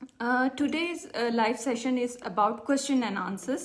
Today's live session is about question and answers.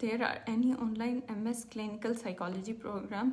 There are any online MS clinical psychology program?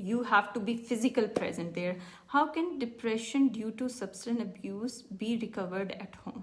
you have to be physical present there. How can depression due to substance abuse be recovered at home?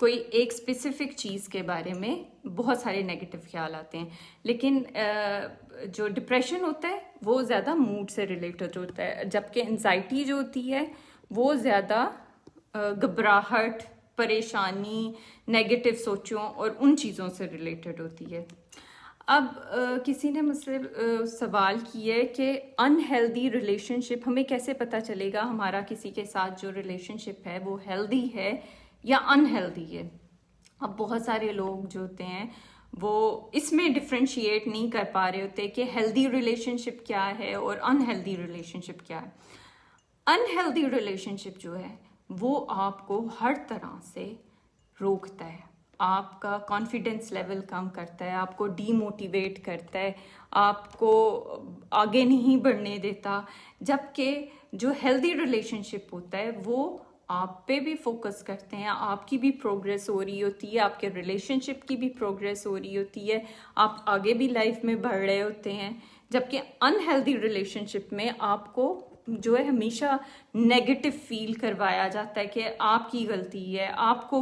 کوئی ایک specific چیز کے بارے میں بہت سارے negative خیال آتے ہیں، لیکن جو ڈپریشن ہوتا ہے وہ زیادہ موڈ سے ریلیٹڈ ہوتا ہے، جبکہ انزائٹی جو ہوتی ہے وہ زیادہ گھبراہٹ، پریشانی، نیگیٹو سوچوں اور ان چیزوں سے ریلیٹڈ ہوتی ہے۔ اب کسی نے مجھ سے سوال کیا ہے کہ انہیلدی ریلیشن شپ ہمیں کیسے پتہ چلے گا ہمارا کسی کے ساتھ جو ریلیشن شپ ہے وہ ہیلدی ہے یا انہیلدی ہے۔ اب بہت سارے لوگ جو ہوتے ہیں وہ اس میں ڈفرینشیٹ نہیں کر پا رہے ہوتے کہ ہیلدی ریلیشن شپ کیا ہے اور انہیلدی ریلیشن شپ کیا ہے۔ انہیلدی ریلیشن شپ جو ہے وہ آپ کو ہر طرح سے روکتا ہے، آپ کا کانفیڈنس لیول کم کرتا ہے، آپ کو ڈی موٹیویٹ کرتا ہے، آپ کو آگے نہیں بڑھنے دیتا، جبکہ جو ہیلدی ریلیشن شپ ہوتا ہے وہ آپ پہ بھی فوکس کرتے ہیں، آپ کی بھی پروگریس ہو رہی ہوتی ہے، آپ کے ریلیشن شپ کی بھی پروگریس ہو رہی ہوتی ہے، آپ آگے بھی لائف میں بڑھ رہے ہوتے ہیں۔ جبکہ انہیلدی ریلیشن شپ میں آپ کو جو ہے ہمیشہ نیگیٹو فیل کروایا جاتا ہے کہ آپ کی غلطی ہے، آپ کو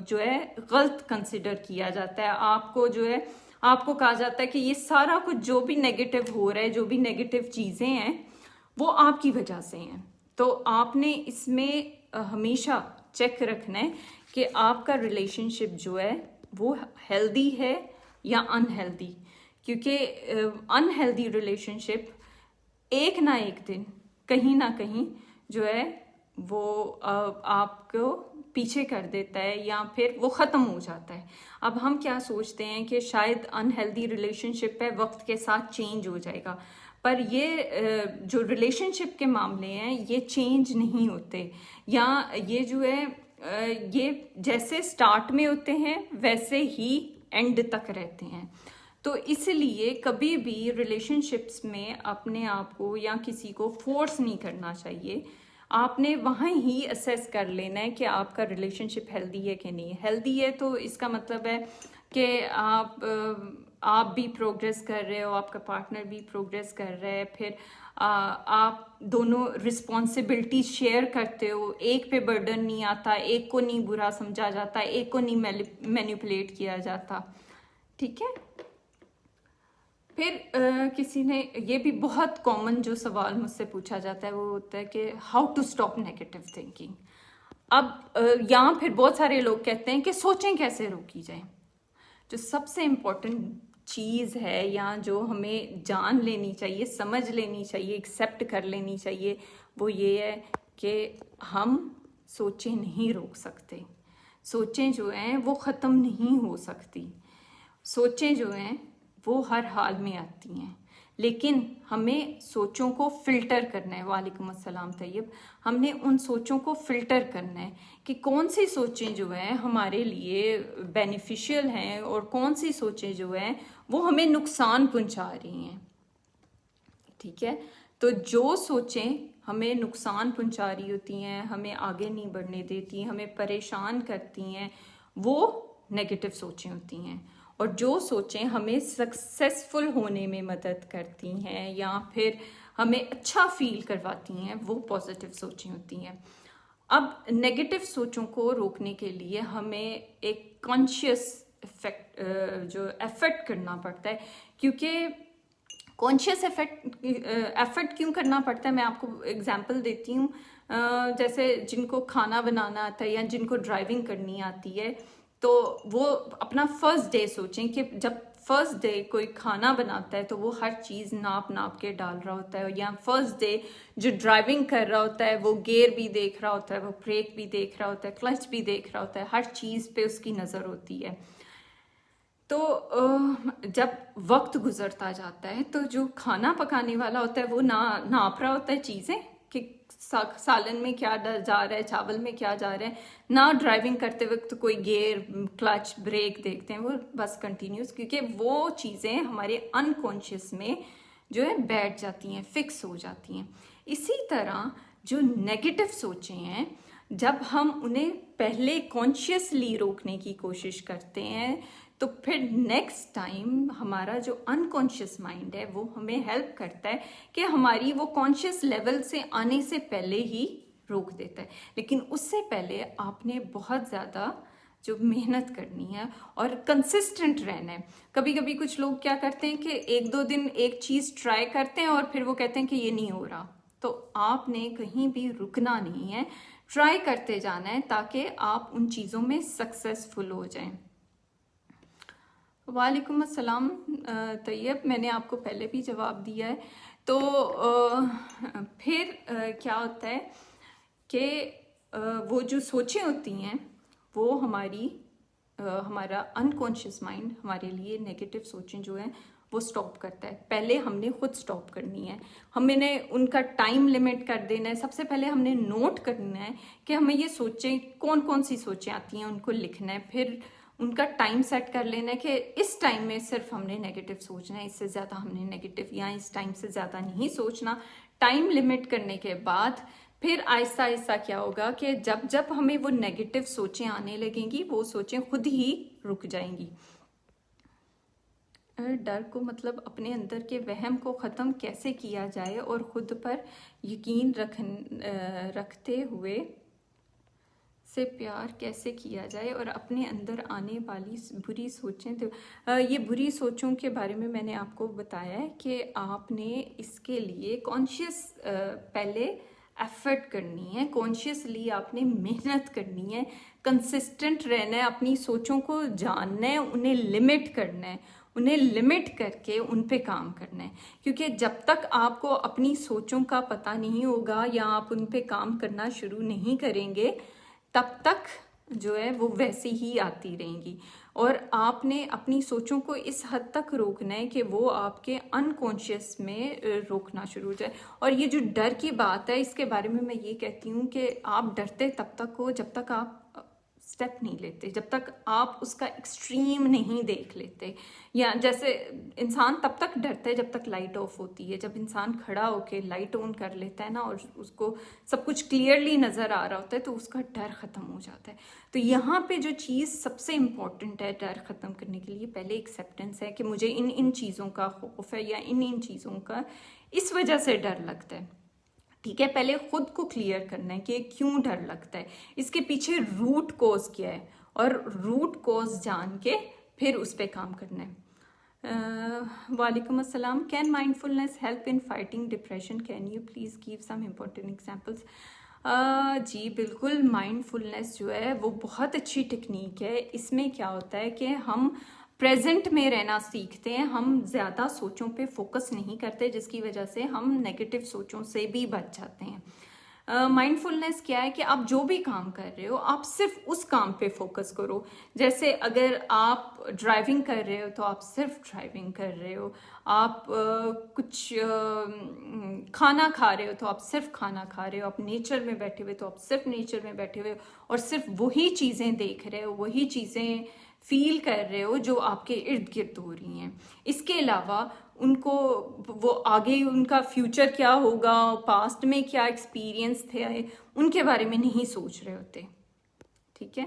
جو ہے غلط کنسیڈر کیا جاتا ہے، آپ کو جو ہے آپ کو کہا جاتا ہے کہ یہ سارا کچھ جو بھی نیگیٹو ہو رہا ہے، جو بھی نیگیٹو چیزیں ہیں وہ آپ کی وجہ سے ہیں۔ تو آپ نے اس میں ہمیشہ چیک رکھنا ہے کہ آپ کا ریلیشن شپ جو ہے وہ ہیلدی ہے یا انہیلدی، کیونکہ انہیلدی ریلیشن شپ ایک نہ ایک دن کہیں نہ کہیں جو ہے وہ آپ کو پیچھے کر دیتا ہے یا پھر وہ ختم ہو جاتا ہے۔ اب ہم کیا سوچتے ہیں کہ شاید انہیلدی ریلیشن شپ ہے وقت کے ساتھ چینج ہو جائے گا، پر یہ جو ریلیشن شپ کے معاملے ہیں یہ چینج نہیں ہوتے، یا یہ جو ہے یہ جیسے سٹارٹ میں ہوتے ہیں ویسے ہی اینڈ تک رہتے ہیں۔ تو اس لیے کبھی بھی ریلیشن شپس میں اپنے آپ کو یا کسی کو فورس نہیں کرنا چاہیے، آپ نے وہاں ہی اسیس کر لینا ہے کہ آپ کا ریلیشن شپ ہیلدی ہے کہ نہیں ہیلدی ہے۔ تو اس کا مطلب ہے کہ آپ بھی پروگریس کر رہے ہو، آپ کا پارٹنر بھی پروگریس کر رہا ہے، پھر آپ دونوں رسپانسبلٹی شیئر کرتے ہو، ایک پہ برڈن نہیں آتا، ایک کو نہیں برا سمجھا جاتا، ایک کو نہیں مینیپولیٹ کیا جاتا، ٹھیک ہے۔ پھر کسی نے یہ بھی بہت کامن جو سوال مجھ سے پوچھا جاتا ہے وہ ہوتا ہے کہ how to stop negative thinking. اب یہاں پھر بہت سارے لوگ کہتے ہیں کہ سوچیں کیسے روکی جائیں۔ جو سب سے امپورٹنٹ چیز ہے یا جو ہمیں جان لینی چاہیے، سمجھ لینی چاہیے، ایکسیپٹ کر لینی چاہیے، وہ یہ ہے کہ ہم سوچیں نہیں روک سکتے۔ سوچیں جو ہیں وہ ختم نہیں ہو سکتی، سوچیں جو ہیں وہ ہر حال میں آتی ہیں، لیکن ہمیں سوچوں کو فلٹر کرنا ہے۔ وعلیکم السلام طیب۔ ہم نے ان سوچوں کو فلٹر کرنا ہے کہ کون سی سوچیں جو ہیں ہمارے لیے بینیفیشیل ہیں اور کون سی سوچیں جو ہیں وہ ہمیں نقصان پہنچا رہی ہیں، ٹھیک ہے۔ تو جو سوچیں ہمیں نقصان پہنچا رہی ہوتی ہیں، ہمیں آگے نہیں بڑھنے دیتی، ہمیں پریشان کرتی ہیں، وہ نیگیٹو سوچیں ہوتی ہیں۔ اور جو سوچیں ہمیں سکسیسفل ہونے میں مدد کرتی ہیں یا پھر ہمیں اچھا فیل کرواتی ہیں وہ پازیٹیو سوچیں ہوتی ہیں۔ اب نیگیٹو سوچوں کو روکنے کے لیے ہمیں ایک کانشیس ایفرٹ کرنا پڑتا ہے، کیونکہ کانشیس ایفرٹ کیوں کرنا پڑتا ہے میں آپ کو اگزامپل دیتی ہوں۔ جیسے جن کو کھانا بنانا آتا ہے یا جن کو ڈرائیونگ کرنی آتی ہے تو وہ اپنا فرسٹ ڈے سوچیں کہ جب فرسٹ ڈے کوئی کھانا بناتا ہے تو وہ ہر چیز ناپ کے ڈال رہا ہوتا ہے، یا فرسٹ ڈے جو ڈرائیونگ کر رہا ہوتا ہے وہ گیئر بھی دیکھ رہا ہوتا ہے، وہ بریک بھی دیکھ رہا ہوتا ہے، کلچ بھی دیکھ رہا ہوتا ہے، ہر چیز پہ اس کی نظر ہوتی ہے۔ تو جب وقت گزرتا جاتا ہے تو جو کھانا پکانے والا ہوتا ہے وہ ناپ رہا ہوتا ہے چیزیں کہ سالن میں کیا جا رہا ہے، چاول میں کیا جا رہا ہے، نہ ڈرائیونگ کرتے وقت کوئی گیئر کلچ بریک دیکھتے ہیں، وہ بس کنٹینیوس، کیونکہ وہ چیزیں ہمارے انکانشیس میں جو ہے بیٹھ جاتی ہیں، فکس ہو جاتی ہیں۔ اسی طرح جو نیگیٹو سوچیں ہیں جب ہم انہیں پہلے کانشیسلی روکنے کی کوشش کرتے ہیں تو پھر نیکسٹ ٹائم ہمارا جو انکانشیس مائنڈ ہے وہ ہمیں ہیلپ کرتا ہے کہ ہماری وہ کانشیس لیول سے آنے سے پہلے ہی روک دیتا ہے۔ لیکن اس سے پہلے آپ نے بہت زیادہ جو محنت کرنی ہے اور کنسسٹنٹ رہنا ہے. کبھی کبھی کچھ لوگ کیا کرتے ہیں کہ 1-2 دن ایک چیز ٹرائی کرتے ہیں اور پھر وہ کہتے ہیں کہ یہ نہیں ہو رہا. تو آپ نے کہیں بھی رکنا نہیں ہے, ٹرائی کرتے جانا ہے تاکہ آپ ان چیزوں میں سکسیسفل ہو جائیں. وعلیکم السلام طیب, میں نے آپ کو پہلے بھی جواب دیا ہے. تو پھر کیا ہوتا ہے کہ وہ جو سوچیں ہوتی ہیں وہ ہمارا انکانشیس مائنڈ ہمارے لیے نیگیٹو سوچیں جو ہیں وہ سٹاپ کرتا ہے. پہلے ہم نے خود سٹاپ کرنی ہے, ہم نے ان کا ٹائم لیمٹ کر دینا ہے. سب سے پہلے ہم نے نوٹ کرنا ہے کہ ہمیں یہ سوچیں کون کون سی سوچیں آتی ہیں, ان کو لکھنا ہے. پھر ان کا ٹائم سیٹ کر لینا ہے کہ اس ٹائم میں صرف ہم نے نیگیٹو سوچنا ہے, اس سے زیادہ ہم نے نیگیٹو یا اس ٹائم سے زیادہ نہیں سوچنا. ٹائم لمٹ کرنے کے بعد پھر آہستہ آہستہ کیا ہوگا کہ جب ہمیں وہ نیگیٹو سوچیں آنے لگیں گی وہ سوچیں خود ہی رک جائیں گی. ڈر کو مطلب اپنے اندر کے وہم کو ختم کیسے کیا جائے اور خود پر یقین رکھتے ہوئے سے پیار کیسے کیا جائے اور اپنے اندر آنے والی بری سوچیں. یہ بری سوچوں کے بارے میں میں نے آپ کو بتایا ہے کہ آپ نے اس کے لیے کانشیس پہلے ایفرٹ کرنی ہے, کانشیسلی آپ نے محنت کرنی ہے, کنسسٹنٹ رہنا ہے, اپنی سوچوں کو جاننا ہے, انہیں لمٹ کرنا ہے, انہیں لمٹ کر کے ان پہ کام کرنا ہے. کیونکہ جب تک آپ کو اپنی سوچوں کا پتہ نہیں ہوگا یا آپ ان پہ کام کرنا شروع نہیں کریں گے تب تک جو ہے وہ ویسے ہی آتی رہیں گی. اور آپ نے اپنی سوچوں کو اس حد تک روکنا ہے کہ وہ آپ کے انکانشیس میں روکنا شروع ہو جائے. اور یہ جو ڈر کی بات ہے اس کے بارے میں میں یہ کہتی ہوں کہ آپ ڈرتے تب تک ہو جب تک آپ سٹیپ نہیں لیتے, جب تک آپ اس کا ایکسٹریم نہیں دیکھ لیتے. یا جیسے انسان تب تک ڈرتا ہے جب تک لائٹ آف ہوتی ہے. جب انسان کھڑا ہو کے لائٹ آن کر لیتا ہے نا اور اس کو سب کچھ کلیئرلی نظر آ رہا ہوتا ہے تو اس کا ڈر ختم ہو جاتا ہے. تو یہاں پہ جو چیز سب سے امپورٹنٹ ہے ڈر ختم کرنے کے لیے پہلے ایکسیپٹنس ہے کہ مجھے ان چیزوں کا خوف ہے یا ان چیزوں کا اس وجہ سے ڈر لگتا ہے. ٹھیک ہے, پہلے خود کو کلیئر کرنا ہے کہ کیوں ڈر لگتا ہے, اس کے پیچھے روٹ کوز کیا ہے, اور روٹ کوز جان کے پھر اس پہ کام کرنا ہے. وعلیکم السلام. Can mindfulness help in fighting depression, can you please give some important examples. جی بالکل, مائنڈ فلنس جو ہے وہ بہت اچھی ٹیکنیک ہے. اس میں کیا ہوتا ہے کہ ہم پریزنٹ میں رہنا سیکھتے ہیں, ہم زیادہ سوچوں پہ فوکس نہیں کرتے جس کی وجہ سے ہم نیگیٹو سوچوں سے بھی بچ جاتے ہیں. مائنڈ فلنس کیا ہے کہ آپ جو بھی کام کر رہے ہو آپ صرف اس کام پہ فوکس کرو. جیسے اگر آپ ڈرائیونگ کر رہے ہو تو آپ صرف ڈرائیونگ کر رہے ہو, آپ کچھ کھانا کھا رہے ہو تو آپ صرف کھانا کھا رہے ہو, آپ نیچر میں بیٹھے ہوئے تو آپ صرف نیچر میں بیٹھے ہوئے اور صرف وہی چیزیں دیکھ رہے ہو, وہی چیزیں فیل کر رہے ہو جو آپ کے ارد گرد ہو رہی ہیں. اس کے علاوہ ان کو وہ آگے ان کا فیوچر کیا ہوگا, پاسٹ میں کیا ایکسپیرینس تھے, ان کے بارے میں نہیں سوچ رہے ہوتے. ٹھیک ہے,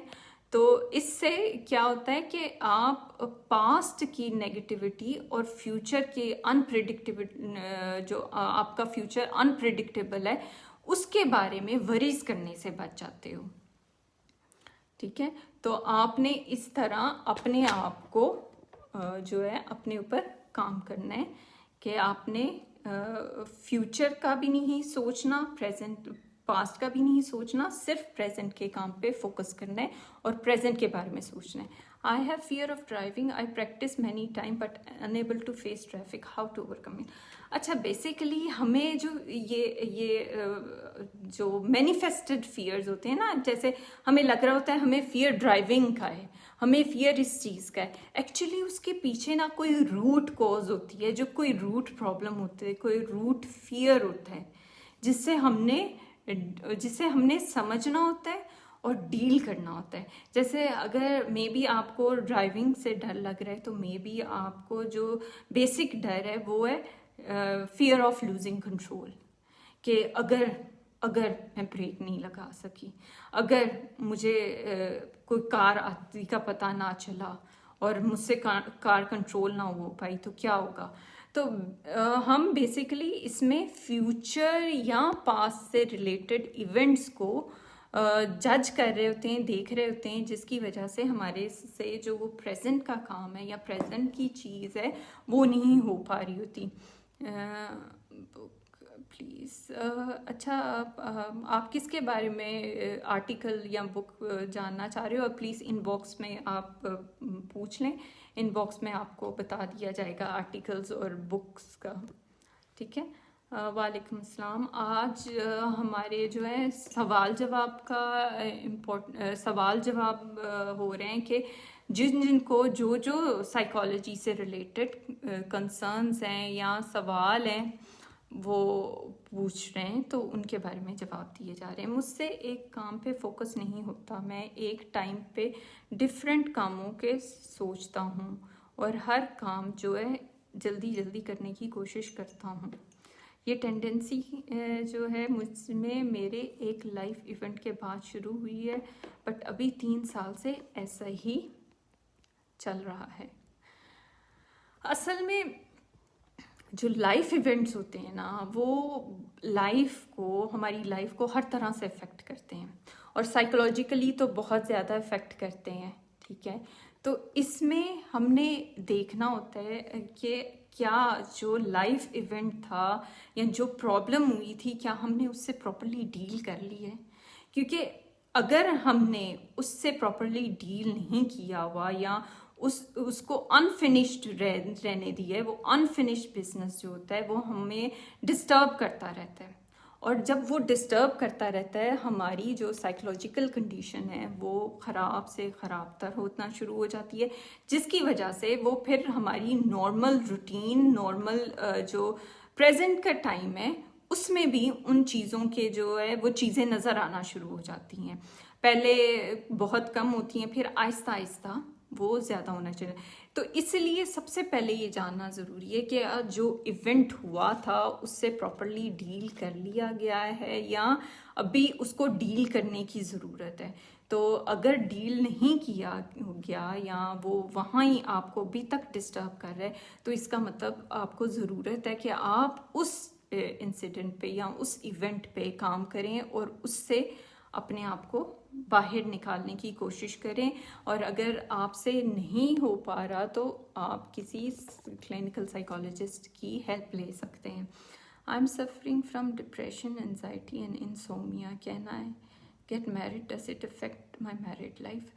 تو اس سے کیا ہوتا ہے کہ آپ پاسٹ کی نیگیٹیوٹی اور فیوچر کے جو آپ کا فیوچر انپریڈکٹیبل ہے اس کے بارے میں وریز کرنے سے بچ جاتے ہو. ٹھیک ہے, تو آپ نے اس طرح اپنے آپ کو جو ہے اپنے اوپر کام کرنا ہے کہ آپ نے فیوچر کا بھی نہیں سوچنا, پاسٹ کا بھی نہیں سوچنا, صرف پریزنٹ کے کام پہ فوکس کرنا ہے اور پریزنٹ کے بارے میں سوچنا ہے. I have fear of driving. I practice many times but unable to face traffic. How to overcome it? اچھا, بیسیکلی ہمیں جو یہ جو مینیفیسٹڈ فیئرز ہوتے ہیں نا, جیسے ہمیں لگ رہا ہوتا ہے ہمیں فیئر ڈرائیونگ کا ہے, ہمیں فیئر اس چیز کا ہے, ایکچولی اس کے پیچھے نا کوئی روٹ کوز ہوتی ہے, جو کوئی روٹ پرابلم ہوتی ہے, کوئی روٹ فیئر ہوتا ہے جسے ہم نے سمجھنا ہوتا ہے اور ڈیل کرنا ہوتا ہے. جیسے اگر مے بی آپ کو ڈرائیونگ سے ڈر لگ رہا ہے تو مے بی آپ کو جو بیسک ڈر ہے وہ ہے فیئر آف لوزنگ کنٹرول, کہ اگر میں بریک نہیں لگا سکی, اگر مجھے کوئی کار آتی کا پتہ نہ چلا اور مجھ سے کار کنٹرول نہ ہو پائی تو کیا ہوگا. تو ہم بیسیکلی اس میں فیوچر یا پاسٹ سے ریلیٹڈ ایونٹس کو جج کر رہے ہوتے ہیں، دیکھ رہے ہوتے ہیں، جس کی وجہ سے ہمارے سے جو وہ پریزنٹ کا کام ہے یا پریزنٹ کی چیز ہے وہ نہیں ہو پا رہی ہوتی. پلیز اچھا آپ کس کے بارے میں آرٹیکل یا بک جاننا چاہ رہے ہو؟ پلیز ان باکس میں آپ پوچھ لیں، ان باکس میں آپ کو بتا دیا جائے گا آرٹیکلز اور بکس کا. ٹھیک ہے. وعلیکم السلام. آج ہمارے جو ہے سوال جواب کا سوال جواب ہو رہے ہیں کہ جن کو جو سائیکالوجی سے ریلیٹڈ کنسرنز ہیں یا سوال ہیں وہ پوچھ رہے ہیں تو ان کے بارے میں جواب دیے جا رہے ہیں. مجھ سے ایک کام پہ فوکس نہیں ہوتا، میں ایک ٹائم پہ ڈفرینٹ کاموں کے سوچتا ہوں اور ہر کام جو ہے جلدی کرنے کی کوشش کرتا ہوں. یہ ٹینڈنسی جو ہے مجھ میں میرے ایک لائف ایونٹ کے بعد شروع ہوئی ہے، بٹ ابھی 3 سال سے ایسا ہی چل رہا ہے. اصل میں جو لائف ایونٹس ہوتے ہیں نا وہ ہماری لائف کو ہر طرح سے افیکٹ کرتے ہیں اور سائیکولوجیکلی تو بہت زیادہ افیکٹ کرتے ہیں. ٹھیک ہے. تو اس میں ہم نے دیکھنا ہوتا ہے کہ کیا جو لائف ایونٹ تھا یا جو پرابلم ہوئی تھی کیا ہم نے اس سے پراپرلی ڈیل کر لی ہے. کیونکہ اگر ہم نے اس سے پراپرلی ڈیل نہیں کیا ہوا یا اس کو انفنشڈ رہنے دی ہے، وہ انفنشڈ بزنس جو ہوتا ہے وہ ہمیں ڈسٹرب کرتا رہتا ہے. اور جب وہ ڈسٹرب کرتا رہتا ہے ہماری جو سائیکولوجیکل کنڈیشن ہے وہ خراب سے خراب تر ہونا شروع ہو جاتی ہے، جس کی وجہ سے وہ پھر ہماری نارمل روٹین، نارمل جو پریزنٹ کا ٹائم ہے اس میں بھی ان چیزوں کے جو ہے وہ چیزیں نظر آنا شروع ہو جاتی ہیں. پہلے بہت کم ہوتی ہیں، پھر آہستہ آہستہ وہ زیادہ ہونا چاہیے. تو اس لیے سب سے پہلے یہ جاننا ضروری ہے کہ جو ایونٹ ہوا تھا اس سے پراپرلی ڈیل کر لیا گیا ہے یا ابھی اس کو ڈیل کرنے کی ضرورت ہے. تو اگر ڈیل نہیں کیا گیا یا وہ وہاں ہی آپ کو ابھی تک ڈسٹرب کر رہا ہے تو اس کا مطلب آپ کو ضرورت ہے کہ آپ اس انسیڈنٹ پہ یا اس ایونٹ پہ کام کریں اور اس سے اپنے آپ کو باہر نکالنے کی کوشش کریں. اور اگر آپ سے نہیں ہو پا رہا تو آپ کسی کلینکل سائیکالوجسٹ کی ہیلپ لے سکتے ہیں. I am suffering from depression, anxiety and insomnia. Can I get married? Does it affect my married life?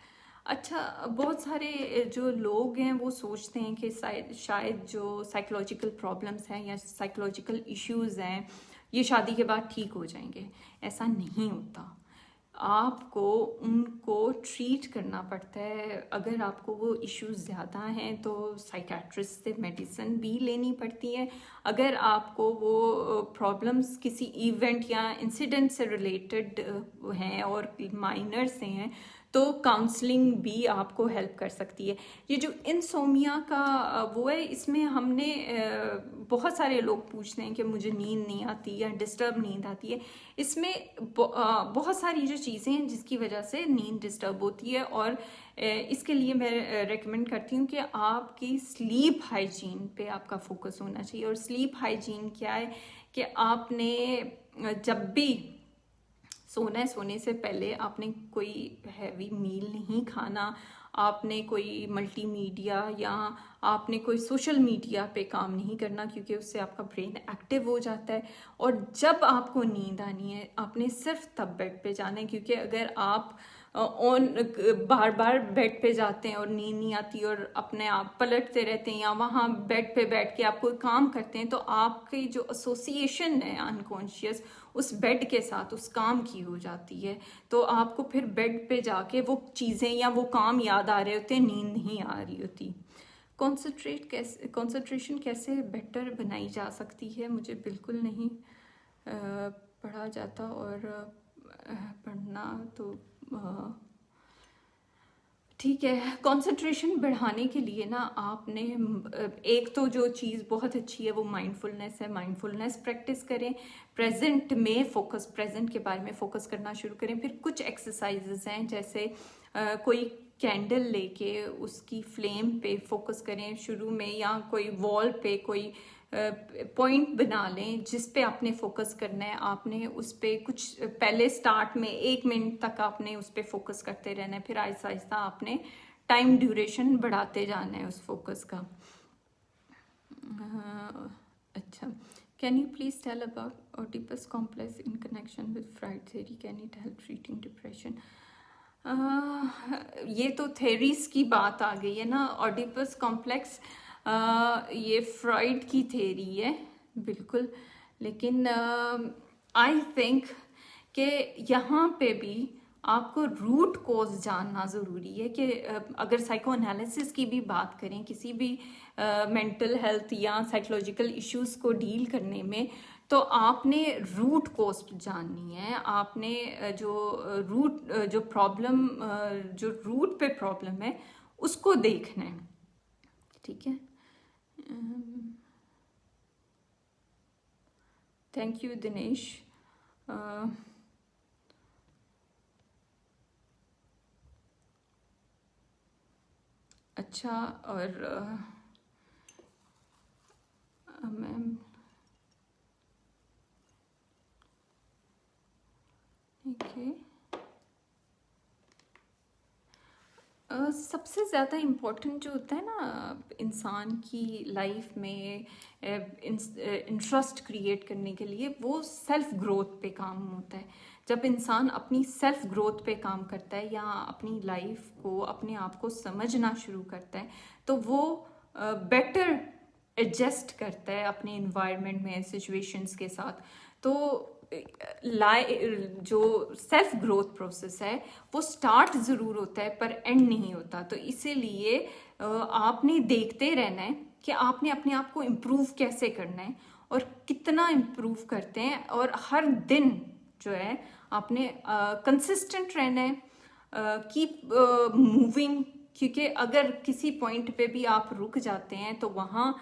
اچھا، بہت سارے جو لوگ ہیں وہ سوچتے ہیں کہ شاید جو سائیکولوجیکل پرابلمس ہیں یا سائیکولوجیکل ایشوز ہیں یہ شادی کے بعد ٹھیک ہو جائیں گے. ایسا نہیں ہوتا. آپ کو ان کو ٹریٹ کرنا پڑتا ہے. اگر آپ کو وہ ایشوز زیادہ ہیں تو سائیکیٹرسٹ سے میڈیسن بھی لینی پڑتی ہے. اگر آپ کو وہ پرابلمس کسی ایونٹ یا انسیڈنٹ سے ریلیٹڈ ہیں اور مائنر سے ہیں تو کاؤنسلنگ بھی آپ کو ہیلپ کر سکتی ہے. یہ جو انسومیا کا وہ ہے، اس میں ہم نے بہت سارے لوگ پوچھتے ہیں کہ مجھے نیند نہیں آتی یا ڈسٹرب نیند آتی ہے. اس میں بہت ساری جو چیزیں ہیں جس کی وجہ سے نیند ڈسٹرب ہوتی ہے، اور اس کے لیے میں ریکمینڈ کرتی ہوں کہ آپ کی سلیپ ہائیجین پہ آپ کا فوکس ہونا چاہیے. اور سلیپ ہائیجین کیا ہے کہ آپ نے جب بھی سونا ہے سونے سے پہلے آپ نے کوئی ہیوی میل نہیں کھانا، آپ نے کوئی ملٹی میڈیا یا آپ نے کوئی سوشل میڈیا پہ کام نہیں کرنا، کیونکہ اس سے آپ کا برین ایکٹیو ہو جاتا ہے. اور جب آپ کو نیند آنی ہے آپ نے صرف تب بیڈ پہ جانا ہے، کیونکہ اگر آپ بار بار بیڈ پہ جاتے ہیں اور نیند نہیں آتی اور اپنے آپ پلٹتے رہتے ہیں یا وہاں بیڈ پہ بیٹھ کے آپ کوئی کام کرتے ہیں تو آپ کی جو ایسوسیشن ہے انکانشیس اس بیڈ کے ساتھ اس کام کی ہو جاتی ہے. تو آپ کو پھر بیڈ پہ جا کے وہ چیزیں یا وہ کام یاد آ رہے ہوتے ہیں، نیند نہیں آ رہی ہوتی. کنسنٹریشن کیسے بہتر بنائی جا سکتی ہے؟ مجھے بالکل نہیں پڑھا جاتا اور پڑھنا تو ٹھیک ہے. کنسنٹریشن بڑھانے کے لیے نا آپ نے ایک تو جو چیز بہت اچھی ہے وہ مائنڈ فلنس ہے. مائنڈ فلنس پریکٹس کریں، پریزنٹ میں فوکس، پریزنٹ کے بارے میں فوکس کرنا شروع کریں. پھر کچھ ایکسرسائزز ہیں جیسے کوئی کینڈل لے کے اس کی فلیم پہ فوکس کریں شروع میں، یا کوئی وال پہ کوئی پوائنٹ بنا لیں جس پہ آپ نے فوکس کرنا ہے. آپ نے اس پہ کچھ پہلے سٹارٹ میں 1 منٹ تک آپ نے اس پہ فوکس کرتے رہنا ہے, پھر آہستہ آہستہ آپ نے ٹائم ڈیوریشن بڑھاتے جانا ہے اس فوکس کا. اچھا, can you please tell about Oedipus complex in connection with Freud theory, can it help treating depression? یہ تو تھیریز کی بات آ گئی ہے نا. اوڈیپس کمپلیکس یہ فرائڈ کی تھیری ہے بالکل, لیکن آئی تھنک کہ یہاں پہ بھی آپ کو روٹ کوز جاننا ضروری ہے. کہ اگر سائیکو انالیسس کی بھی بات کریں کسی بھی مینٹل ہیلتھ یا سائیکولوجیکل ایشوز کو ڈیل کرنے میں, تو آپ نے روٹ کوز جاننی ہے. آپ نے جو پرابلم جو روٹ پہ پرابلم ہے اس کو دیکھنا ہے. ٹھیک ہے, تھینک یو دنیش. اچھا, اور میم اوکے, سب سے زیادہ امپورٹنٹ جو ہوتا ہے نا انسان کی لائف میں انٹرسٹ کریٹ کرنے کے لیے, وہ سیلف گروتھ پہ کام ہوتا ہے. جب انسان اپنی سیلف گروتھ پہ کام کرتا ہے یا اپنی لائف کو اپنے آپ کو سمجھنا شروع کرتا ہے, تو وہ بیٹر ایڈجسٹ کرتا ہے اپنے انوائرمنٹ میں سچویشنس کے ساتھ. تو جو سیلف گروتھ پروسیس ہے وہ سٹارٹ ضرور ہوتا ہے پر اینڈ نہیں ہوتا. تو اسی لیے آپ نے دیکھتے رہنا ہے کہ آپ نے اپنے آپ کو امپروو کیسے کرنا ہے اور کتنا امپروو کرتے ہیں, اور ہر دن جو ہے آپ نے کنسسٹنٹ رہنا ہے, کیپ موونگ. کیونکہ اگر کسی پوائنٹ پہ بھی آپ رک جاتے ہیں تو وہاں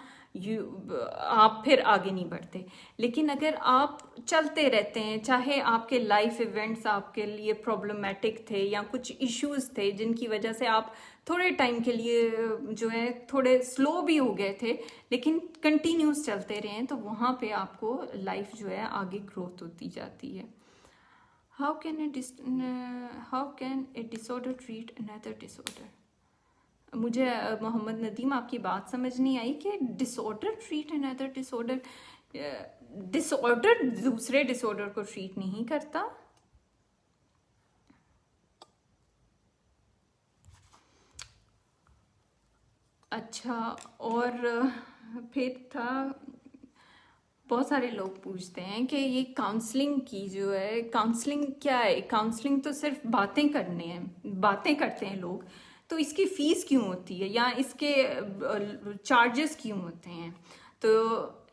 آپ پھر آگے نہیں بڑھتے. لیکن اگر آپ چلتے رہتے ہیں, چاہے آپ کے لائف ایونٹس آپ کے لیے پرابلمٹک تھے یا کچھ ایشوز تھے جن کی وجہ سے آپ تھوڑے ٹائم کے لیے جو ہے تھوڑے سلو بھی ہو گئے تھے, لیکن کنٹینیوس چلتے رہیں, تو وہاں پہ آپ کو لائف جو ہے آگے گروتھ ہوتی جاتی ہے. How can a disorder treat under disorder? مجھے محمد ندیم آپ کی بات سمجھ نہیں آئی کہ ڈس آرڈر ٹریٹ اندر ڈس آرڈر. ڈس آرڈر دوسرے ڈس آرڈر کو ٹریٹ نہیں کرتا. اچھا, اور پھر تھا بہت سارے لوگ پوچھتے ہیں کہ یہ کاؤنسلنگ کی جو ہے, کاؤنسلنگ کیا ہے؟ کاؤنسلنگ تو صرف باتیں کرتے ہیں لوگ, تو اس کی فیس کیوں ہوتی ہے یا اس کے چارجز کیوں ہوتے ہیں؟ تو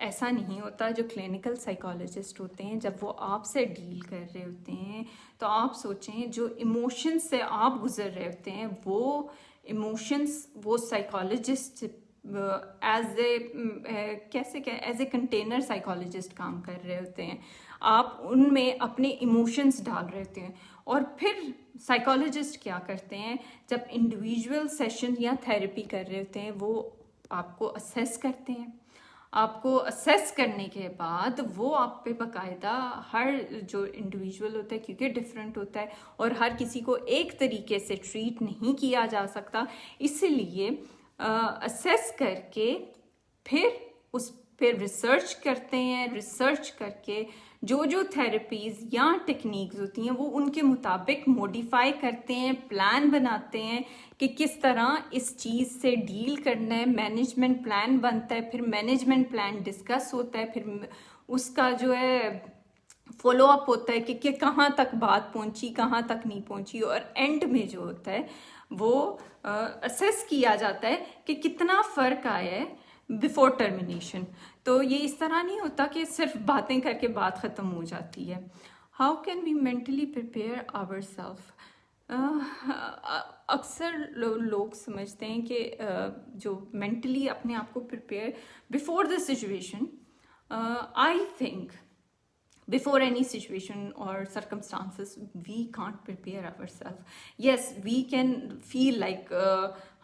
ایسا نہیں ہوتا. جو کلینکل سائیکالوجسٹ ہوتے ہیں جب وہ آپ سے ڈیل کر رہے ہوتے ہیں تو آپ سوچیں جو ایموشنز سے آپ گزر رہے ہوتے ہیں وہ ایموشنز وہ psychologist as a container psychologist کام کر رہے ہوتے ہیں. آپ ان میں اپنے ایموشنز ڈال رہے ہوتے ہیں, اور پھر سائیکالوجسٹ کیا کرتے ہیں جب انڈیویجول سیشن یا تھیراپی کر رہے ہوتے ہیں وہ آپ کو اسیس کرتے ہیں. آپ کو اسیس کرنے کے بعد وہ آپ پہ باقاعدہ ہر جو انڈیویجول ہوتا ہے, کیونکہ ڈفرینٹ ہوتا ہے اور ہر کسی کو ایک طریقے سے ٹریٹ نہیں کیا جا سکتا, اسی لیے اسیس کر کے پھر اس پہ ریسرچ کرتے ہیں. ریسرچ کر کے جو تھیراپیز یا ٹیکنیکس ہوتی ہیں وہ ان کے مطابق موڈیفائی کرتے ہیں, پلان بناتے ہیں کہ کس طرح اس چیز سے ڈیل کرنا ہے. مینجمنٹ پلان بنتا ہے, پھر مینجمنٹ پلان ڈسکس ہوتا ہے, پھر اس کا جو ہے فالو اپ ہوتا ہے کہ کہاں تک بات پہنچی, کہاں تک نہیں پہنچی, اور اینڈ میں جو ہوتا ہے وہ اسیس کیا جاتا ہے کہ کتنا فرق آیا ہے بیفور ٹرمینیشن. تو یہ اس طرح نہیں ہوتا کہ صرف باتیں کر کے بات ختم ہو جاتی ہے. How can we mentally prepare our self? اکثر لوگ سمجھتے ہیں کہ جو مینٹلی اپنے آپ کو prepare before the situation, I think before any situation or circumstances we can't prepare ourselves. Yes, we can feel like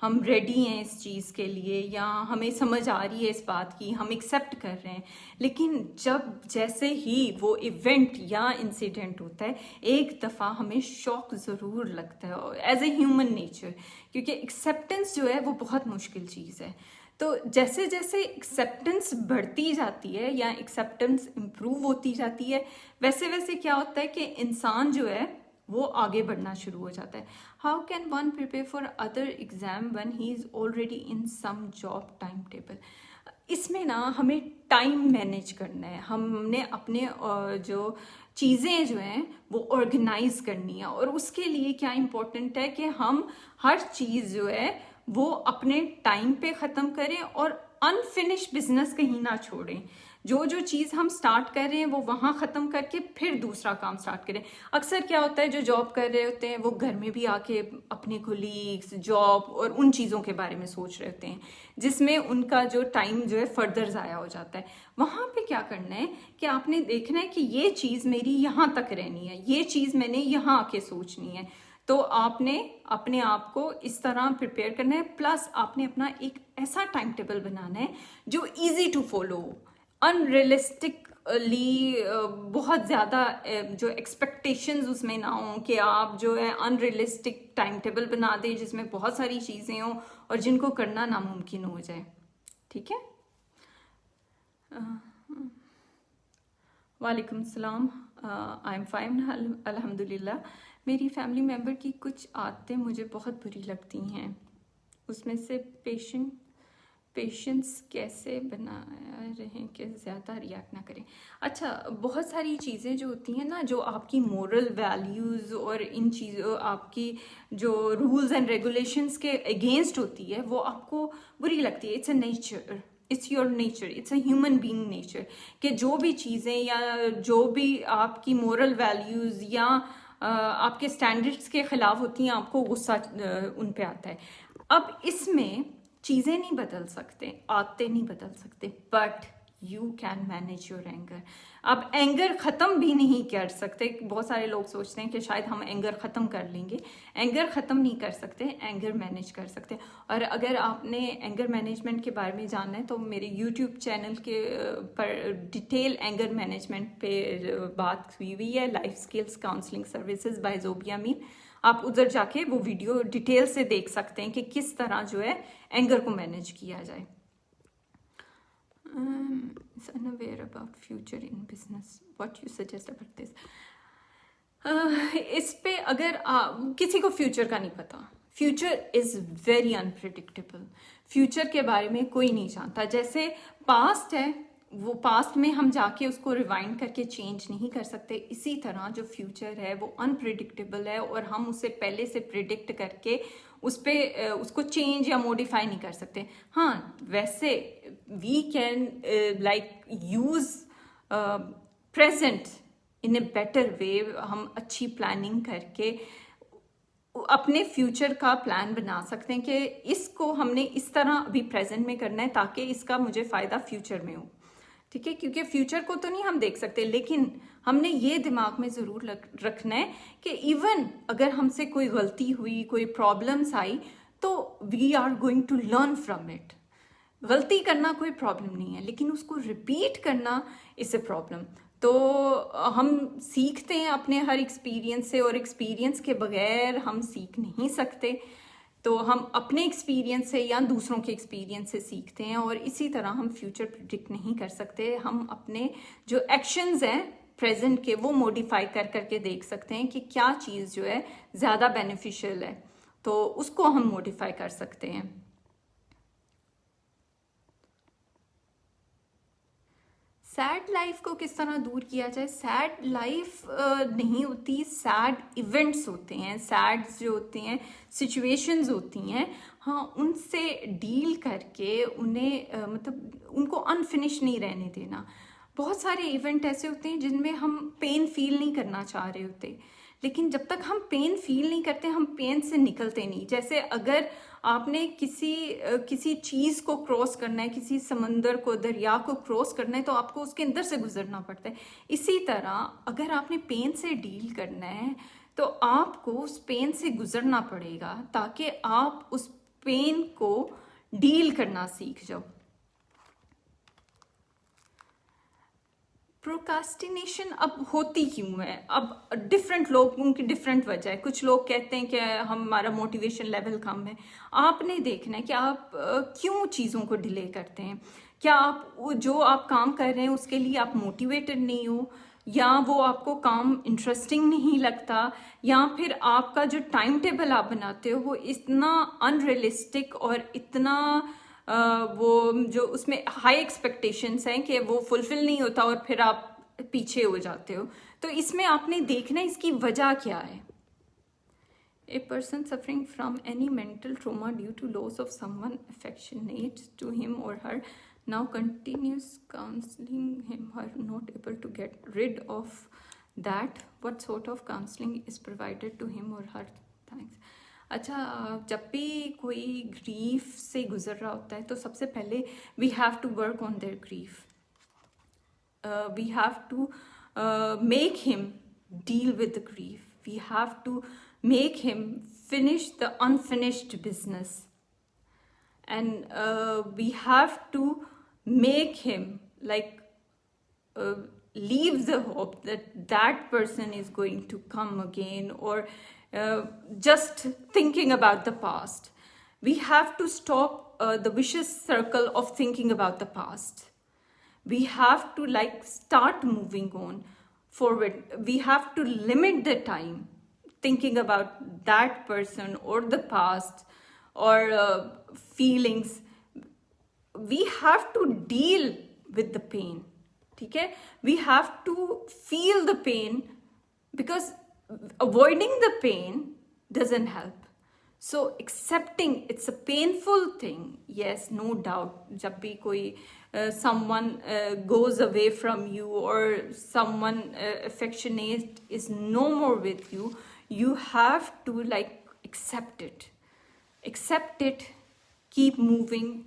ہم ریڈی ہیں اس چیز کے لیے, یا ہمیں سمجھ آ رہی ہے اس بات کی, ہم ایکسیپٹ کر رہے ہیں, لیکن جب جیسے ہی وہ ایونٹ یا انسیڈنٹ ہوتا ہے ایک دفعہ ہمیں شوق ضرور لگتا ہے ایز اے ہیومن نیچر, کیونکہ ایکسیپٹنس جو ہے وہ بہت مشکل چیز ہے. تو جیسے جیسے ایکسیپٹنس بڑھتی جاتی ہے یا ایکسیپٹنس امپروو ہوتی جاتی ہے, ویسے ویسے کیا ہوتا ہے کہ انسان جو ہے وہ آگے بڑھنا شروع ہو جاتا ہے. How can one prepare for other exam one ہی is already in some job time table. اس میں نا ہمیں ٹائم مینیج کرنا ہے, ہم نے اپنے جو چیزیں جو ہیں وہ آرگنائز کرنی ہے, اور اس کے لیے کیا امپورٹنٹ ہے کہ ہم ہر چیز جو ہے وہ اپنے ٹائم پہ ختم کریں اور انفنش بزنس کہیں نہ چھوڑیں. جو چیز ہم سٹارٹ کر رہے ہیں وہ وہاں ختم کر کے پھر دوسرا کام سٹارٹ کریں. اکثر کیا ہوتا ہے جو جاب کر رہے ہوتے ہیں وہ گھر میں بھی آ کے اپنے کولیگس, جاب اور ان چیزوں کے بارے میں سوچ رہے ہوتے ہیں, جس میں ان کا جو ٹائم جو ہے فردر ضائع ہو جاتا ہے. وہاں پہ کیا کرنا ہے کہ آپ نے دیکھنا ہے کہ یہ چیز میری یہاں تک رہنی ہے, یہ چیز میں نے یہاں آ کے سوچنی ہے. تو آپ نے اپنے آپ کو اس طرح پریپیئر کرنا ہے, پلس آپ نے اپنا ایک ایسا ٹائم ٹیبل بنانا ہے جو ایزی ٹو فالو, انریلسٹکلی بہت زیادہ جو ایکسپیکٹیشنز اس میں نہ ہوں کہ آپ جو ہے انریلسٹک ٹائم ٹیبل بنا دیں جس میں بہت ساری چیزیں ہوں اور جن کو کرنا ناممکن ہو جائے. ٹھیک ہے. وعلیکم السلام. آئی ایم فائن الحمد للہ. میری فیملی ممبر کی کچھ عادتیں مجھے بہت بری لگتی ہیں, اس میں سے پیشنس کیسے بنایا رہیں کہ زیادہ ریئیکٹ نہ کریں. اچھا, بہت ساری چیزیں جو ہوتی ہیں نا جو آپ کی مورل ویلیوز اور ان چیزوں آپ کی جو رولز اینڈ ریگولیشنس کے اگینسٹ ہوتی ہے وہ آپ کو بری لگتی ہے. It's a nature, it's your nature, it's a human being nature کہ جو بھی چیزیں یا جو بھی آپ کی مورل ویلیوز یا آپ کے اسٹینڈرڈس کے خلاف ہوتی ہیں آپ کو غصہ ان پہ آتا ہے. اب اس میں چیزیں نہیں بدل سکتے, عادتیں نہیں بدل سکتے, but you can manage your anger. اب اینگر ختم بھی نہیں کر سکتے. بہت سارے لوگ سوچتے ہیں کہ شاید ہم اینگر ختم کر لیں گے. اینگر ختم نہیں کر سکتے, اینگر مینیج کر سکتے. اور اگر آپ نے اینگر مینجمنٹ کے بارے میں جاننا ہے تو میرے یوٹیوب چینل کے پر ڈیٹیل اینگر مینجمنٹ پہ بات ہوئی ہے, life skills counselling services by Zubia Mir. آپ ادھر جا کے وہ ویڈیو ڈیٹیل سے دیکھ سکتے ہیں کہ کس طرح جو ہے اینگر کو مینیج کیا جائے. unaware about future in business, what you suggest about this. اس پہ اگر کسی کو فیوچر کا نہیں پتا, future is very unpredictable. Future کے بارے میں کوئی نہیں جانتا. جیسے پاسٹ ہے وہ پاسٹ میں ہم جا کے اس کو ریوائنڈ کر کے چینج نہیں کر سکتے, اسی طرح جو فیوچر ہے وہ انپریڈکٹیبل ہے اور ہم اسے پہلے سے پریڈکٹ کر کے اس پہ اس کو چینج یا موڈیفائی نہیں کر سکتے. ہاں ویسے we can like use present in a better way. ہم اچھی پلاننگ کر کے اپنے فیوچر کا پلان بنا سکتے ہیں کہ اس کو ہم نے اس طرح ابھی پریزنٹ میں کرنا ہے تاکہ اس کا مجھے فائدہ فیوچر میں ہو. ٹھیک ہے, کیونکہ فیوچر کو تو نہیں ہم دیکھ سکتے, لیکن ہم نے یہ دماغ میں ضرور رکھنا ہے کہ ایون اگر ہم سے کوئی غلطی ہوئی, کوئی پرابلمس آئی, تو we are going to learn from it. غلطی کرنا کوئی پرابلم نہیں ہے, لیکن اس کو ریپیٹ کرنا از اے پرابلم. تو ہم سیکھتے ہیں اپنے ہر ایکسپیرینس سے, اور ایکسپیرینس کے بغیر ہم سیکھ نہیں سکتے. تو ہم اپنے ایکسپیرینس سے یا دوسروں کے ایکسپیرینس سے سیکھتے ہیں, اور اسی طرح ہم فیوچر پریڈکٹ نہیں کر سکتے. ہم اپنے جو ایکشنز ہیں پریزنٹ کے وہ موڈیفائی کر کے دیکھ سکتے ہیں کہ کیا چیز جو ہے زیادہ بینیفیشیل ہے, تو اس کو ہم موڈیفائی کر سکتے ہیں. سیڈ لائف کو کس طرح دور کیا جائے؟ سیڈ لائف نہیں ہوتی, سیڈ ایونٹس ہوتے ہیں, سیڈ جو ہوتے ہیں سچویشنز ہوتی ہیں, ہاں ان سے ڈیل کر کے انہیں مطلب ان کو انفنش نہیں رہنے دینا. بہت سارے ایونٹ ایسے ہوتے ہیں جن میں ہم پین فیل نہیں کرنا چاہ رہے ہوتے, لیکن جب تک ہم پین فیل نہیں کرتے ہم پین سے نکلتے نہیں. جیسے اگر آپ نے کسی چیز کو کراس کرنا ہے, کسی سمندر کو, دریا کو کراس کرنا ہے, تو آپ کو اس کے اندر سے گزرنا پڑتا ہے. اسی طرح اگر آپ نے پین سے ڈیل کرنا ہے تو آپ کو اس پین سے گزرنا پڑے گا تاکہ آپ اس پین کو ڈیل کرنا سیکھ جاؤ. پروکاسٹینیشن اب ہوتی کیوں ہے؟ اب ڈفرینٹ لوگوں کی ڈفرینٹ وجہ ہے. کچھ لوگ کہتے ہیں کہ ہمارا موٹیویشن لیول کم ہے. آپ نے دیکھنا ہے کہ آپ کیوں چیزوں کو ڈیلے کرتے ہیں. کیا آپ جو آپ کام کر رہے ہیں اس کے لیے آپ موٹیویٹڈ نہیں ہو, یا وہ آپ کو کام انٹرسٹنگ نہیں لگتا, یا پھر آپ کا جو ٹائم ٹیبل آپ بناتے ہو وہ اتنا ان ریئلسٹک اور اتنا وہ جو اس میں ہائی ایکسپیکٹیشنس ہیں کہ وہ فلفل نہیں ہوتا اور پھر آپ پیچھے ہو جاتے ہو. تو اس میں آپ نے دیکھنا ہے اس کی وجہ کیا ہے. A person suffering from any mental trauma due to loss of someone affectionate to him or her now continues counseling him or not able to get rid of that. What sort of counseling is provided to him or her? Thanks. اچھا, جب بھی کوئی grief سے گزر رہا ہوتا ہے تو سب سے پہلے we have to work on their grief. We have to make him deal with the grief. We have to make him finish the unfinished business, and we have to make him like leave the hope that that person is going to come again, or just thinking about the past. We have to stop the vicious circle of thinking about the past. We have to like start moving on forward. We have to limit the time thinking about that person or the past or feelings. We have to deal with the pain. ٹھیک ہے, we have to feel the pain because avoiding the pain doesn't help. So accepting it's a painful thing, yes, no doubt. جب بھی کوئی someone goes away from you or someone affectionate is no more with you, you have to like accept it, keep moving,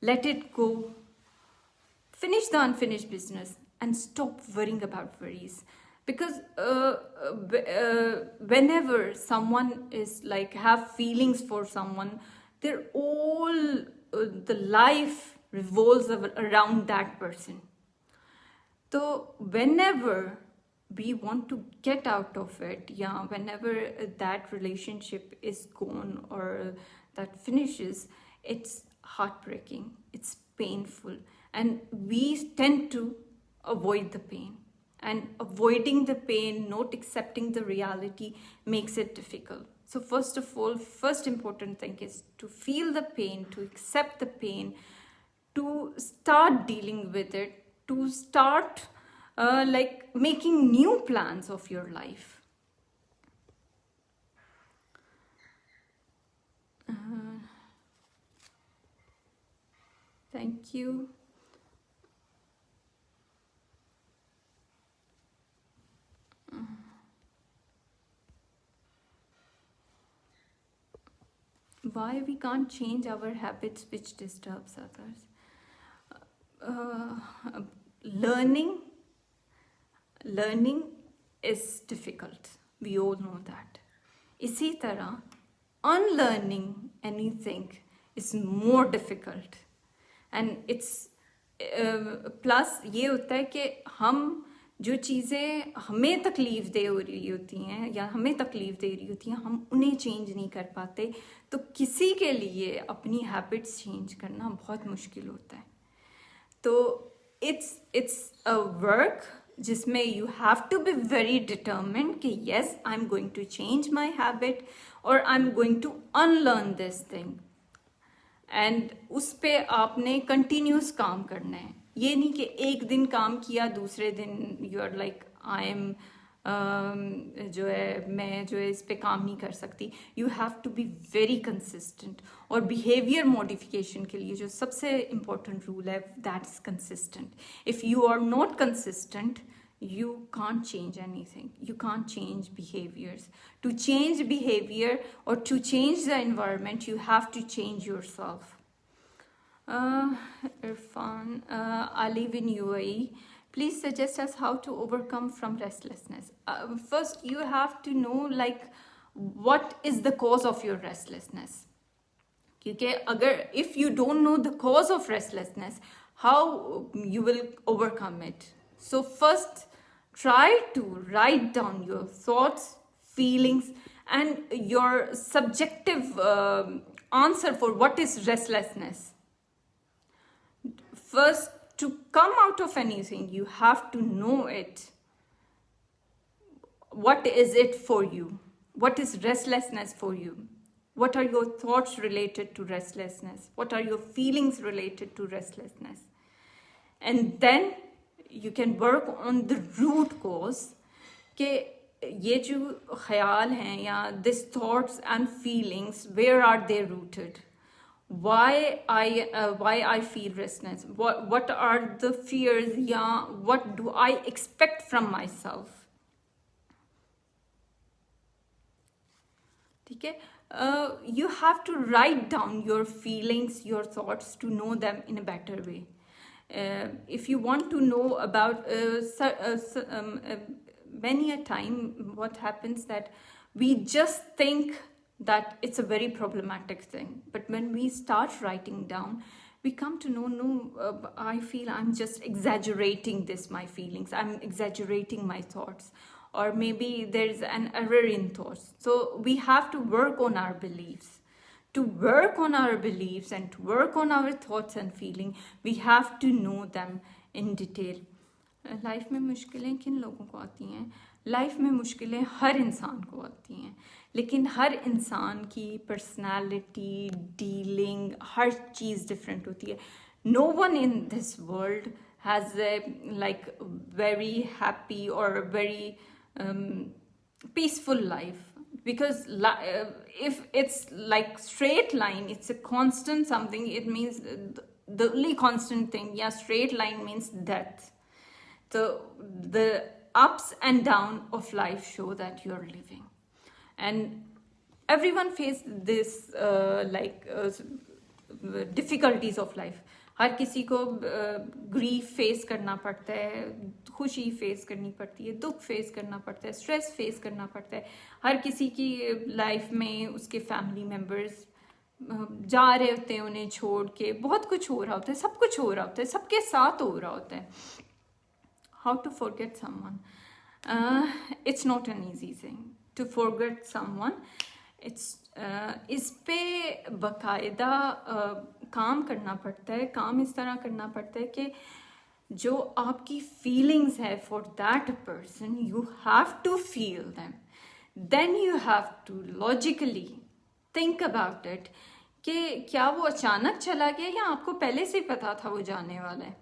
let it go, finish the unfinished business and stop worrying about worries. Because whenever someone is like have feelings for someone, they're all the life revolves around that person. So whenever we want to get out of it, yeah, whenever that relationship is gone or that finishes, it's heartbreaking, it's painful, and we tend to avoid the pain. And avoiding the pain, not accepting the reality, makes it difficult. So first of all, first important thing is to feel the pain, to accept the pain, to start dealing with it, to start like making new plans of your life. Thank you. Why we can't change our habits which disturbs others? Learning is difficult. We all know that. اسی طرح unlearning anything is more difficult. And it's plus یہ ہوتا ہے کہ ہم جو چیزیں ہمیں تکلیف دے ہو رہی ہوتی ہیں یا ہمیں تکلیف دے رہی ہوتی ہیں ہم انہیں چینج نہیں کر پاتے. تو کسی کے لیے اپنی ہیبٹس چینج کرنا بہت مشکل ہوتا ہے. تو it's a work جس میں you have to be very determined کہ yes, I'm going to change my habit or I'm going to unlearn this thing. And اس پہ آپ نے کنٹینیوس کام کرنا ہے. یہ نہیں کہ ایک دن کام کیا دوسرے دن you are like I am جو ہے میں جو ہے اس پہ کام نہیں کر سکتی. You have to be very consistent. اور بیہیویئر موڈیفیکیشن کے لیے جو سب سے امپورٹنٹ رول ہے that is consistent. If you are not consistent you can't change anything. You can't change behaviors. To change behavior or to change the environment, you have to change yourself. Irfan, I live in UAE. Please suggest us how to overcome from restlessness. First, you have to know like what is the cause of your restlessness. کیونکہ اگر if you don't know the cause of restlessness, how you will overcome it. So first, try to write down your thoughts, feelings, and your subjective answer for what is restlessness. First, to come out of anything, you have to know it. What is it for you? What is restlessness for you? What are your thoughts related to restlessness? What are your feelings related to restlessness? And then you can work on the root cause کہ یہ جو خیال ہیں یا this thoughts and feelings, where are they rooted? Why I feel restlessness? What are the fears? یا what do I expect from myself? ٹھیک ہے. You have to write down your feelings, your thoughts to know them in a better way. If you want to know about many a time what happens that we just think that it's a very problematic thing, but when we start writing down, we come to know, no, I feel I'm just exaggerating my feelings, I'm exaggerating my thoughts, or maybe there's an error in thoughts. So we have to work on our beliefs. To work on our beliefs and to work on our thoughts and feeling, we have to know them in detail. Life میں مشکلیں کن لوگوں کو آتی ہیں؟ Life میں مشکلیں ہر انسان کو آتی ہیں، لیکن ہر انسان کی پرسنالٹی، ڈیلنگ، ہر چیز ڈفرینٹ ہوتی ہے. No one in this world has a like very happy اور very peaceful life, because if it's like straight line, it's a constant something, it means the only constant thing, yeah, straight line means death. So the ups and down of life show that you're living, and everyone face this difficulties of life. ہر کسی کو grief face کرنا پڑتا ہے، خوشی face کرنی پڑتی ہے، دکھ فیس کرنا پڑتا ہے، اسٹریس فیس کرنا پڑتا ہے. ہر کسی کی لائف میں اس کے فیملی ممبرز جا رہے ہوتے ہیں انہیں چھوڑ کے، بہت کچھ ہو رہا ہوتا ہے، سب کچھ ہو رہا ہوتا ہے، سب کے ساتھ ہو رہا ہوتا ہے. How to forget someone? It's not an easy thing to forget someone. اس پہ باقاعدہ کام کرنا پڑتا ہے. کام اس طرح کرنا پڑتا ہے کہ جو آپ کی فیلنگز ہے for that person, you have to feel them. Then you have to logically think about it کہ کیا وہ اچانک چلا گیا یا آپ کو پہلے سے پتا تھا وہ جانے والا ہے.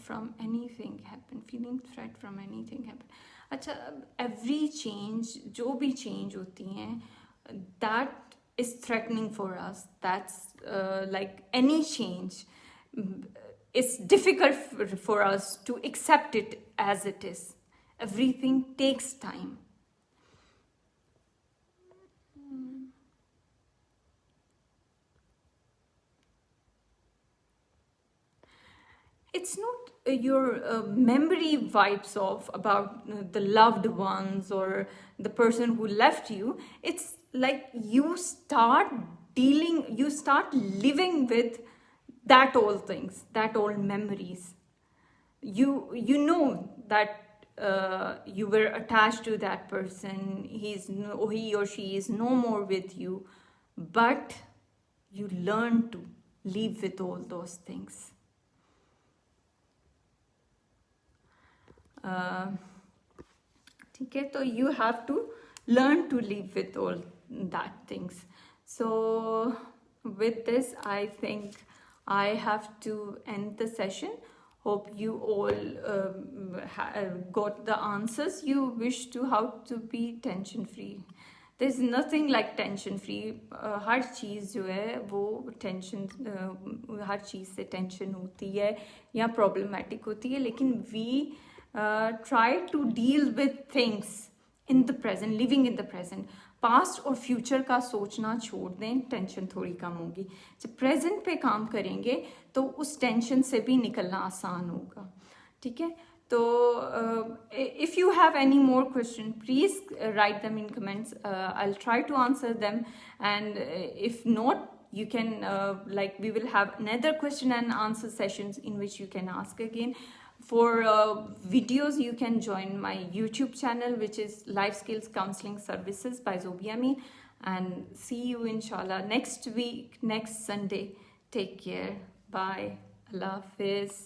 From anything happen, feeling threat from anything happen. اچھا، ایوری چینج، جو بھی چینج ہوتی ہیں، that is threatening for us. That's like any change, it's difficult for us to accept it as it is. Everything takes time. It's not your memory wipes off about the loved ones or the person who left you. It's like you start living with that old things, that old memories. You know that you were attached to that person. He or she is no more with you, but you learn to live with all those things. ٹھیک ہے، تو you have to learn to live with all that things. So with this, I think I have to end the session. Hope you all got the answers you wish to, how to be tension free. There is nothing like tension free. ہر چیز جو ہے وہ tension, ہر چیز سے tension ہوتی ہے یا پرابلمیٹک ہوتی ہے، لیکن we try to deal with things in the present, living in the present. Past اور فیوچر کا سوچنا چھوڑ دیں، ٹینشن تھوڑی کم ہوگی. جب پریزنٹ پہ کام کریں گے تو اس ٹینشن سے بھی نکلنا آسان ہوگا. ٹھیک ہے، تو if you have any more question, please write them in comments. I'll try to answer them, and if not, you can we will have another question and answer sessions in which you can ask again. For videos, you can join my YouTube channel, which is Life Skills Counseling Services by Zobia Amin. And see you inshallah next week, next Sunday. Take care. Bye. Allah Hafiz.